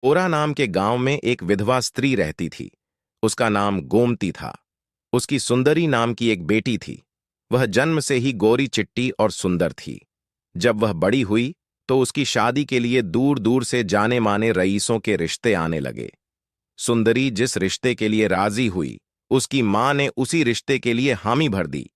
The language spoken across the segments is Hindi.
ओरा नाम के गांव में एक विधवा स्त्री रहती थी। उसका नाम गोमती था। उसकी सुंदरी नाम की एक बेटी थी। वह जन्म से ही गोरी चिट्टी और सुंदर थी। जब वह बड़ी हुई तो उसकी शादी के लिए दूर दूर से जाने माने रईसों के रिश्ते आने लगे। सुंदरी जिस रिश्ते के लिए राजी हुई, उसकी मां ने उसी रिश्ते के लिए हामी भर दी।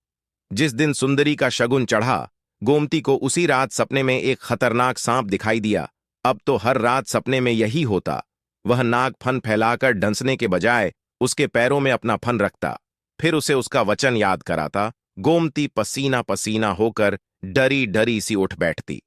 जिस दिन सुंदरी का शगुन चढ़ा, गोमती को उसी रात सपने में एक खतरनाक सांप दिखाई दिया। अब तो हर रात सपने में यही होता। वह नाग फन फैलाकर डंसने के बजाय उसके पैरों में अपना फन रखता, फिर उसे उसका वचन याद कराता। गोमती पसीना पसीना होकर डरी डरी सी उठ बैठती।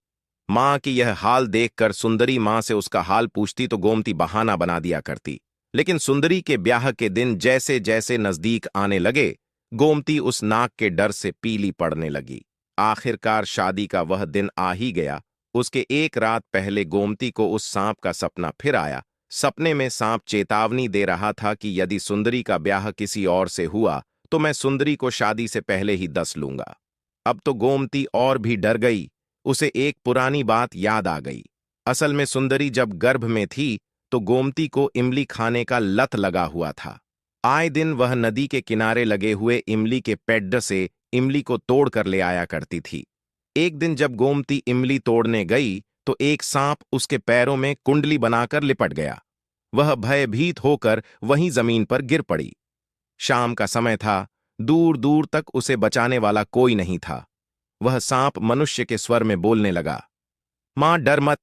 मां की यह हाल देखकर सुंदरी मां से उसका हाल पूछती तो गोमती बहाना बना दिया करती। लेकिन सुंदरी के ब्याह के दिन जैसे जैसे नजदीक आने लगे, गोमती उस नाग के डर से पीली पड़ने लगी। आखिरकार शादी का वह दिन आ ही गया। उसके एक रात पहले गोमती को उस सांप का सपना फिर आया। सपने में सांप चेतावनी दे रहा था कि यदि सुंदरी का ब्याह किसी और से हुआ तो मैं सुंदरी को शादी से पहले ही दस लूंगा। अब तो गोमती और भी डर गई। उसे एक पुरानी बात याद आ गई। असल में सुंदरी जब गर्भ में थी तो गोमती को इमली खाने का लत लगा हुआ था। आए दिन वह नदी के किनारे लगे हुए इमली के पेड्ड से इमली को तोड़ कर ले आया करती थी। एक दिन जब गोमती इमली तोड़ने गई तो एक सांप उसके पैरों में कुंडली बनाकर लिपट गया। वह भयभीत होकर वहीं जमीन पर गिर पड़ी। शाम का समय था। दूर दूर तक उसे बचाने वाला कोई नहीं था। वह सांप मनुष्य के स्वर में बोलने लगा, मां डर मत,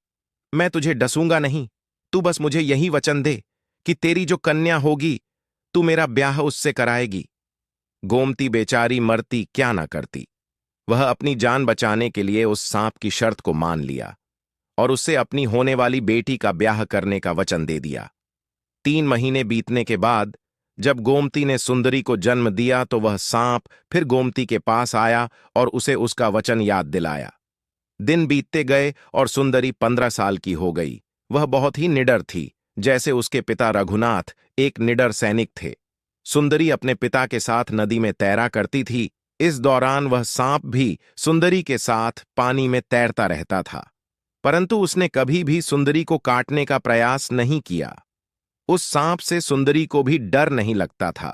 मैं तुझे डसूंगा नहीं। तू बस मुझे यही वचन दे कि तेरी जो कन्या होगी तू मेरा ब्याह उससे कराएगी। गोमती बेचारी मरती क्या ना करती। वह अपनी जान बचाने के लिए उस सांप की शर्त को मान लिया और उससे अपनी होने वाली बेटी का ब्याह करने का वचन दे दिया। 3 महीने बीतने के बाद जब गोमती ने सुंदरी को जन्म दिया तो वह सांप फिर गोमती के पास आया और उसे उसका वचन याद दिलाया। दिन बीतते गए और सुंदरी 15 साल की हो गई। वह बहुत ही निडर थी, जैसे उसके पिता रघुनाथ एक निडर सैनिक थे। सुंदरी अपने पिता के साथ नदी में तैरा करती थी। इस दौरान वह सांप भी सुंदरी के साथ पानी में तैरता रहता था, परंतु उसने कभी भी सुंदरी को काटने का प्रयास नहीं किया। उस सांप से सुंदरी को भी डर नहीं लगता था।